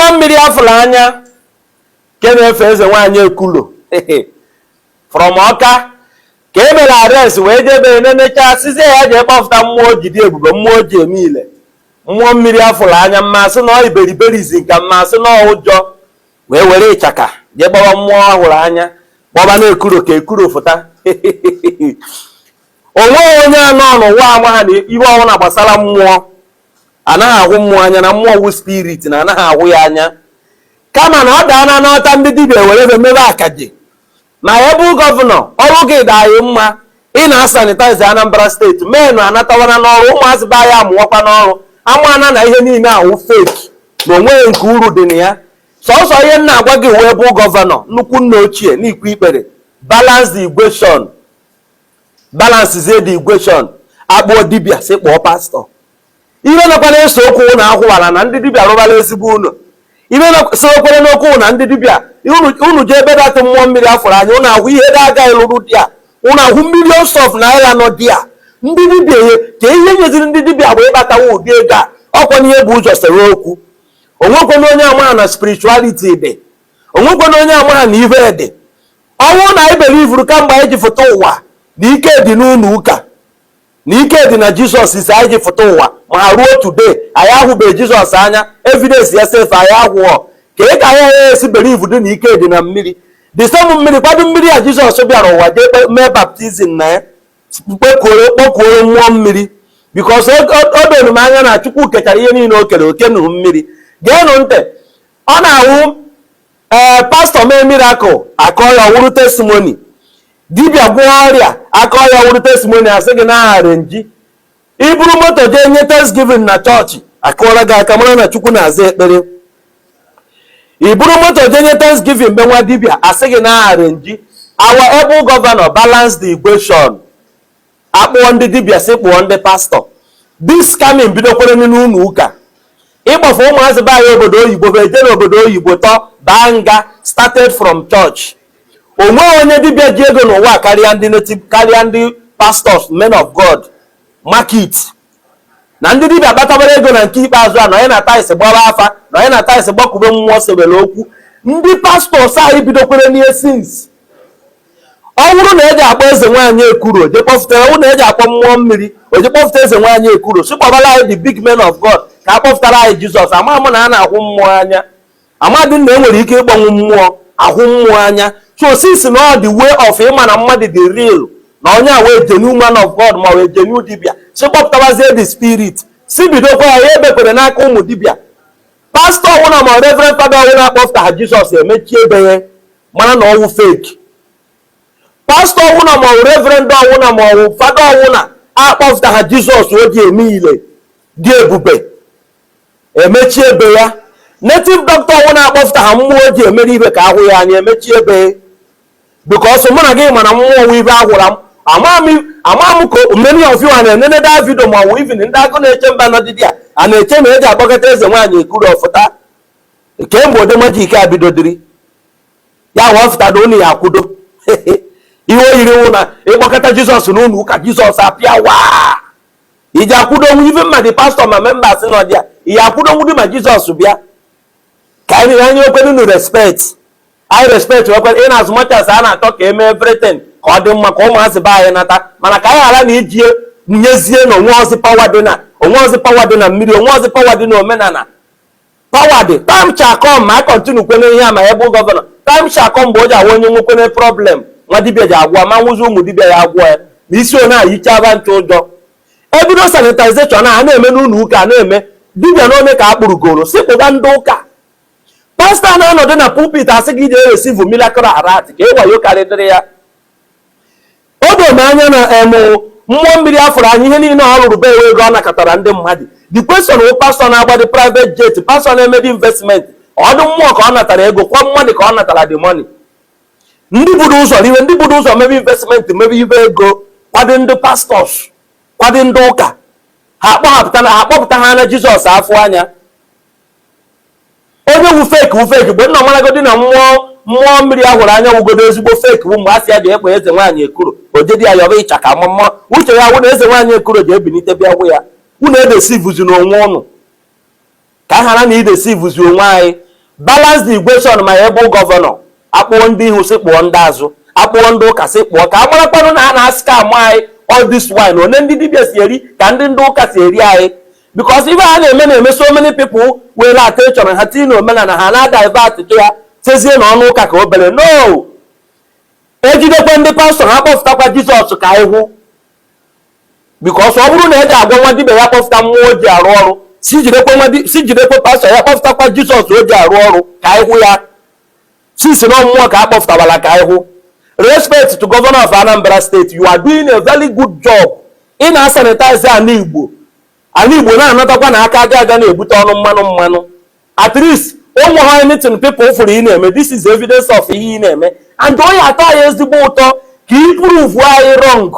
mmụọ mmiri afụrụ anya ke na-efe eze nwaanyị Ekulo from Ọka ka e mere arrest wee jebe nenecha sizie ya jee kpọfụta mmụọ jide ebube mmụọ ji eme ile mmụọ mmiri afụrụ anya mmasị na iberiberizi nke mmasị na ụjọ wee were ịchaka jee gbawa mmụọ ahụrụ anya gbọba na Ekuro ka Ekuro fụta onwe onye anọ n'ụwa ama ha na iwe ọbụla gbasara mmụọ anaghị ahụ mmụọ anya na mmụọ wu spirit na anaghị ahụ ya anya kama na ọ daana n'ọta ndị dibịa were mebe akaje na ya bụ gọvanọ ọrụ gị dị anyị mma ị na-asanitaize Anambra State menụ anatawana n'ọrụ ụmụazị be anyị amụọkwa n'ọrụ amana na ihe niile ahụ feki na onweghị nke uru dị na ya sọsọ ihe m na-agwa gị wee bụ gọvanọ nnukwu nna ochie n'ikwu ikpere balance the equation balancezie the equation akpụọ dibịa si kpọọ pastọ ihe nakwa na-eso okwu na akwụwara na ndị dibịa rụbara ezigbo ụlọ ihe sokwere n'okwu na ndị dibịa unu jee ebe datụ mmụọ mmiri afọrọ anya unu ahụ ihe agaghị lụrụ di ya unu ahụ millions of naira nọ di ya ndị dibịa ihe ka ihe nyeziri ndị dibịa bụ ịkpatawa ụdị ego a ọkwa n'ihe bụ ụzọ sere okwu onwekwana onye amaha na spirituality dị onwekwana onye amaha na ihe dị ọnwụ na ibelivuru kamgbe anyị ji foto ụwa na ike dị n'ụlọ ụka na ike dị na Jizọs isi anyị ji foto ụwa ma ruo today anyị ahụbeghị Jizọs anya evidence ya sef anyị ahụọ ka ị ka anyị esi believe dị na ike dị na mmiri the same mmiri kwado mmiri a Jizọs bịara ụwa jee mee baptizim na ya kpọkuoro mmụọ mmiri because o doro m anya na Chukwu kechara ihe niile o kere oke nụrụ mmiri geenụ ntị ọ na-awụ pastọ mee miracle akọ ya wụrụ testimony dibịa gwọọ ọrịa akọ ya wụrụ testimony asị gị na-aghara nji iburu moto jee nye thanksgiving na chọọchị akọọla gị aka mara na Chukwu na-aza ekpere iburu moto jee nye thanksgiving mgbe nwa dibịa asị gị na-aghara nji our able governor balance the equation akpụọ ndị dibịa si kpụọ ndị pastọ this scamming bidokwere n'ụlọ ụka ịgbafe ụmụazị be anyị obodo oyibo bụ eje n'obodo oyibo tọ baa nga started from church onwe onye dibịa ji ego n'ụwa karịa ndị pastors men of God market na ndị dibịa kpatabara ego na nke ikpeazụ a na onye na-ata isi gbara afa na onye na-ata isi gbakube mmụọ sebere okwu ndị pastors anyị bidokwere n'ihe sins ọ bụrụ na eji akpọ eze nwaanyị Ekuro oje kpọfụtara ọnwụ na eji akpọ mmụọ mmiri oje kpọfụta eze nwaanyị Ekuro sikpọbara anyị the big men of God ka a kpọfụtara anyị Jizọs ama na a na-ahụ mmụọ anya amadị na enwere ike ịgbanwe mmụọ ahụ mmụọ anya so since na ọ the way of ịma na mmadụ dị real na onye a wee genuine man of God ma wee genuine dibịa si kpọpụtabazie the spirit si bidokwa ya ebekwere n'aka ụmụ dibịa pastọ ọwụna ma reverend fada ọwụna akpọfụta ha Jizọs emechie ebe ya mana na ọwụ fake pastọ ọwụna ma reverend ọwụna ma ọwụ fada ọwụna akpọfụta ha Jizọs oji eme ile dị ebube emechie ebe ya native doctor ọwụna akpọfụta ha mmụọ oji emere ibe ka ahụ ya anya emechie ebe because mụ na gị mana mmụọ nwe ibe agwụra m ama m ka many of you na-enene da video ma ọwụ even ndị agụ na-eche mba nọdịdị a na-eche na eji agbakọta eze nwaanyị Ekuro ọfụta kemgbe ode majik a bidodiri ya wọfụtado unu ya akwudo ihe o yiri nwụ na ịgbakọta Jizọs na ụlọ ụka Jizọs apịa waa iji akwudo nwu ife mmadụ pastọ ma members nọ dị ya ihe akwudo nwụdị ma Jizọs bịa ka anyị okwere unu respect anyị respect wekwere in as much as a na-atọ ka eme everything ka ọ dị mma ka ụmụazị be anyị nata mana ka anyị ghara na iji nyezie na onwe ozi pawa dị na mmiri onwe ozi pawa dị na omenala pawa dị time chakom ma a kọntinu kwene ihe a ma ebe gọvanọ time chakom mgbe o ji ahụ onye nwekwene problem nwa dibịa ji agwọ ma nwụzi ụmụ dibịa ya agwọ ya ma isi onye a yichaba nche ụjọ ebido sanitization a na-eme n'ụlọ ụka na-eme dibịa na onye ka a kpụrụgoro sikpụga ndị ụka pastọ na-anọdụ na pulpit asị gị jee receive miracle arat ka ịwayo karịdịrị ya o doo m anya na mmụọ mmiri afọrọ anyị ihe niile ọ rụrụ be ego ọ nakọtara ndị mmadụ the question wụ pastọ na-agbadi private jet pastọ na-emedi investment ọdụ mmụọ ka ọ natara ego kwa mmadụ ka ọ natara the money ndị budu ụzọ mebe investment mebe ibe ego kwado ndị pastọs kwado ndị ụka ha akpọpụta ha na Jizọs afọ anya onye wu fake mgbe nna maragodi na mmụọ mmiri ahụrụ anya wugodo ezigbo fake bụ mgbe a sị ya ji ekpe eze nwaanyị Ekuro ojedi ya yọba ịchaka mma uche ya wụ na eze nwaanyị Ekuro ji ebinite bịa ya unu edesivuzi n'onwe ụnụ ka a ghara na idesivuzi onwe anyị balance the equation my able governor akpụọ ndị ihu si kpụọ ndị azụ akpụọ ndị ụka si kpụọ ka amarakwanụ na a na-asị anyị all this wine one ndị dibịa si eri ka ndị ụka si eri anyị because ife a na-eme so many people were attention ha tinye omenala ha na-divert ya tezie na ọnụ ụka ka obere no ejidekwa ndị pastọ ha kpọfụtakwa Jizọs ka anyị hụ because ọ bụrụ na eji agwa nwa dibịa ya kpọfụta mmụọ o ji arụ ọrụ si jidekwa pastọ ya kpọfụtakwa Jizọs o ji arụ ọrụ ka anyị hụ ya since no mmụọ ka akpọfụtawala ka anyị hụ. Respect to Governor of Anambra State, you are doing a very good job in a sanitize ala Igbo na-anatakwa na aka aga na-ebute ọnụ mmanụ at least ụmụ ha anything people fụrụ ị na-eme this is evidence of ihe ị na-eme and onye atọ anyị ezigbo ụtọ ka ị prove anyị wrong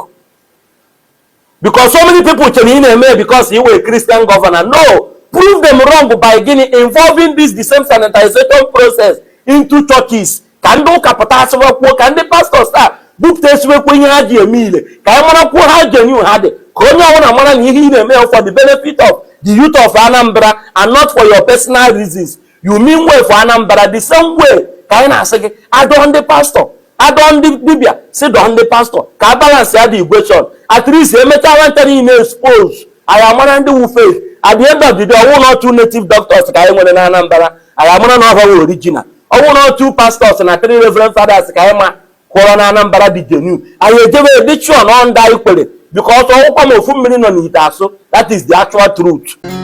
because so many people chere ị na-eme because you were a Christian governor. No, prove them wrong by involving the same sanitization process into churches. Can do capitals work, can the pastor start book test work when you had your meal? Can you have genuine had it? For the benefit of the youth of Anambra and not for your personal reasons. You mean well for Anambra the same way. Can I say, I don't the pastor, I don't the Bibia, say don't the pastor. Can balance the equation. At least you make in expose. I am one and the faith. At the end of the day, 1 or 2 native doctors can in Anambra. I am one of our original. 1 or 2 pastors and 3 reverend fathers kaima corona Anambra di genuine. I will give a ditch on that equally because all come of 4 million on it. So that is the actual truth.